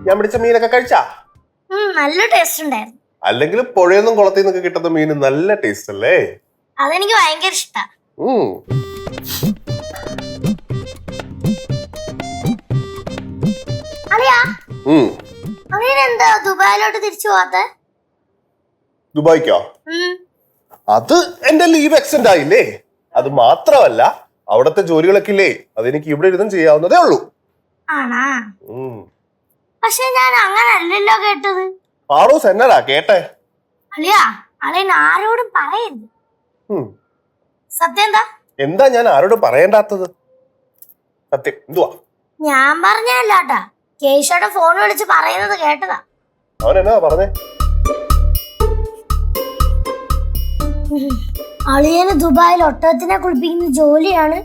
ഞാൻ പിടിച്ച മീനൊക്കെ കഴിച്ചാ? നല്ല ടേസ്റ്റ് ഉണ്ടായിരുന്നു. അല്ലെങ്കിൽ പുഴയൊന്നും കുളത്തിൽ നിന്നൊക്കെ കിട്ടുന്ന മീൻ നല്ല ടേസ്റ്റ് അല്ലേ? അതെനിക്ക് ഭയങ്കര ഇഷ്ടാ. എന്താ ദുബായിലോട്ട് തിരിച്ചു പോവാത്തെ? ദുബായിക്കോ? അത് എന്റെ ലീവ് എക്സ്റ്റെൻഡ് ആയില്ലേ. അത് മാത്രമല്ല അവിടത്തെ ജോലികളൊക്കെ ഇല്ലേ, അതെനിക്ക് ഇവിടെ ഇരുന്നും ചെയ്യാവുന്നതേ ഉള്ളൂ. ആണാ? പക്ഷെ ഞാൻ അങ്ങനല്ലല്ലോ കേട്ടത്. പാറൂസ് എന്നടാ കേട്ടെ? അളിയാ, അളിയൻ ആരോടും പറയരുത്. സത്യം എന്താ? എന്താ ഞാൻ ആരോടും പറയണ്ടാത്തത്? സത്യം എന്തുവാ? ഞാൻ പറഞ്ഞല്ലാട്ടാ, കേശോടെ ഫോൺ വിളിച്ച് പറയുന്നത് കേട്ടതാ. അവൻ എന്നാ പറഞ്ഞേ? അളിയന് ദുബായിൽ ഒട്ടകത്തിനെ കുളിപ്പിക്കുന്ന ജോലിയാണ്.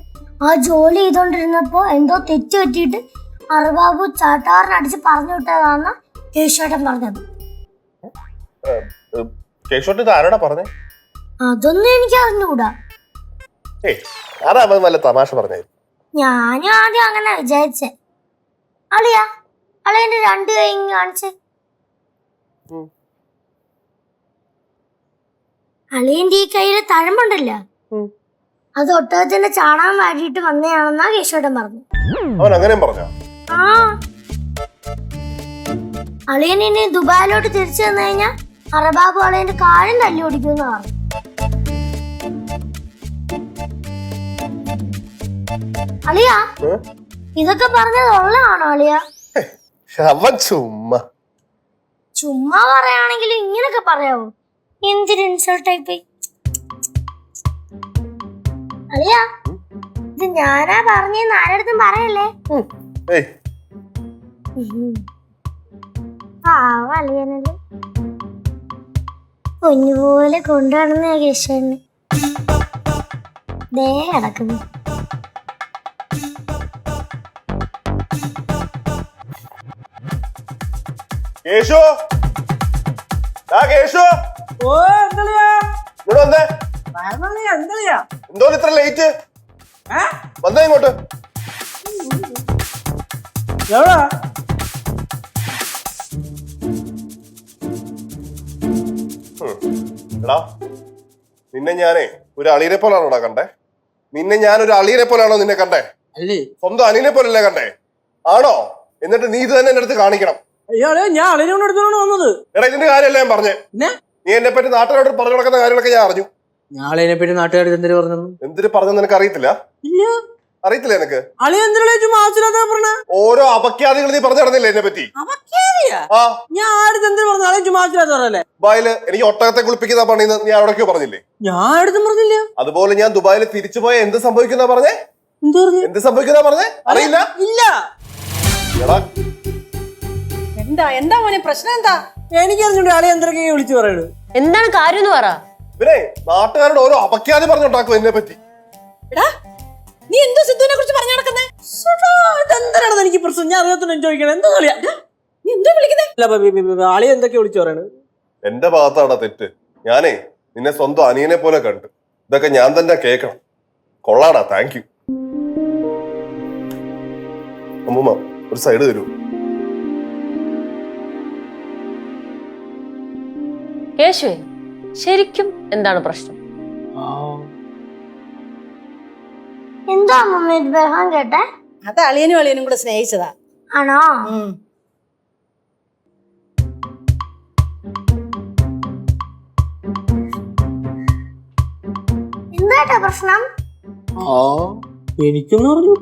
ആ ജോലി ചെയ്തോണ്ടിരുന്നപ്പോ എന്തോ തെറ്റ് പറ്റിയിട്ട് അറുബാബു ചാട്ടാറിനടിച്ച് പറഞ്ഞു വിട്ടതാന്ന കേശോട്ടൻ പറഞ്ഞത്. കേശോട്ട് ഇത് ആരോടാ പറഞ്ഞേ? അതൊന്നും എനിക്ക് അറിഞ്ഞുകൂടാ. വല്ല തമാശ പറഞ്ഞേ? ഞാനും ആദ്യം അങ്ങനെ വിചാരിച്ചേ. അളിയാ, അളിയന്റെ 2 കൈ കാണിച്ചേ. അളിയന്റെ ഈ കയ്യില് തഴമ്പുണ്ടല്ലോ, അത് ഒട്ടകത്തിന്റെ ചാണകം വാരിയിട്ട് വന്നതാണെന്നാ കേശോട്ടൻ പറഞ്ഞു. അവൻ അങ്ങനെ പറഞ്ഞോ? ആ, അളിയൻ ഇനി ദുബായിലോട്ട് തിരിച്ചു വന്നു കഴിഞ്ഞാ അറബാബു അളിയന്റെ കാലും തല്ലി ഓടിക്കുമെന്ന് പറഞ്ഞു. അളിയാ, ഇതൊക്കെ പറഞ്ഞത് ഉള്ളതാണോ അളിയാ? ചുമ്മാ പറയാണെങ്കിലും ഇങ്ങനൊക്കെ പറയാവോ? എന്തൊരു ഇൻസൾട്ടായി പോയി. അളിയാ, ഇത് ഞാനാ പറഞ്ഞെന്ന് ആരടുത്തും പറയല്ലേ. അളിയനല്ലേ കുഞ്ഞുപോലെ കൊണ്ടുവന്ന കേശവന് ദേ കിടക്കുന്നു. എന്തോ ഇത്ര ലേറ്റ് വന്നേ ഇങ്ങോട്ട്? എടാ, നിന്നെ ഞാനേ ഒരു അളിയനെ പോലാണോടാ കണ്ടേ? നിന്നെ ഞാൻ ഒരു അളിയനെ പോലാണോ നിന്നെ കണ്ടേ? സ്വന്തം അനിയനെ പോലല്ലേ കണ്ടേ? ആണോ? എന്നിട്ട് നീ ഇത് തന്നെ എന്റെ അടുത്ത് കാണിക്കണം. ഞാൻ അളിയനോട് എടുത്തോണ്ട് വന്നത്. എടാ, ഇതിന്റെ കാര്യമല്ല ഞാൻ പറഞ്ഞേ. നീ എന്നെ പറ്റി നാട്ടുകാരോട് പറഞ്ഞു നടക്കുന്ന കാര്യങ്ങളൊക്കെ ഞാൻ അറിഞ്ഞു. ഞാളിനെ പറ്റി നാട്ടുകാർ എന്തിനു പറഞ്ഞു? എന്തിനു പറഞ്ഞു നിനക്ക് അറിയത്തില്ല? അറിയത്തില്ല നിനക്ക്? ഓരോ അപഖ്യാതികൾ നീ പറഞ്ഞു നടന്നില്ലേ എന്നെ പറ്റി? ദുബായില് എനിക്ക് ഒട്ടകത്തെ കുളിപ്പിക്കുന്ന പണിന്ന് നീ അവിടേക്കോ പറഞ്ഞില്ലേ? പറഞ്ഞില്ല. അതുപോലെ ഞാൻ ദുബായിൽ തിരിച്ചു പോയ എന്ത് സംഭവിക്കുന്ന പറഞ്ഞേ? എന്ത് സംഭവിക്കുന്ന പറഞ്ഞേ? അറിയില്ല. എന്താ മോനെ പ്രശ്നം? എന്താ? എനിക്കറിഞ്ഞൂടെ ആളെ എന്തൊക്കെ വിളിച്ചു പറയുന്നത്. എന്താണ് കാര്യം എന്ന് പറ. പിന്നെ നാട്ടുകാരോട് ഓരോ അപഖ്യാതി പറഞ്ഞുണ്ടാക്കും എന്നെ പറ്റി. നീ എന്തോ സിദ്ധുവിനെ കുറിച്ച് പറഞ്ഞു നടക്കുന്നേ? എന്താണ് എനിക്ക് പ്രശ്നം? ഞാൻ അറിയാത്തോണ്ട് ചോദിക്കണം. എന്താ കളിയാ നീ എന്തോ വിളിക്കുന്നേ? ആളെ എന്തൊക്കെ വിളിച്ചു പറയണത്? എന്റെ ഭാഗത്താണോ തെറ്റ്? ഞാനേ നിന്നെ സ്വന്തം അനിയനെ പോലെ കണ്ടു. ഇതൊക്കെ ഞാൻ തന്നെ കേൾക്കണം. കൊള്ളാടാ, താങ്ക് യു. അമ്മൂമ്മ ഒരു സൈഡ് തരൂ. കേശുവേ, ശരിക്കും എന്താണ് പ്രശ്നം? എന്താ ബഹളം കേട്ടെ? അത് അളിയനും കൂടെ സ്നേഹിച്ചതാ. ആണോ? എന്താ പ്രശ്നം? എനിക്കൊന്നും അറിഞ്ഞു.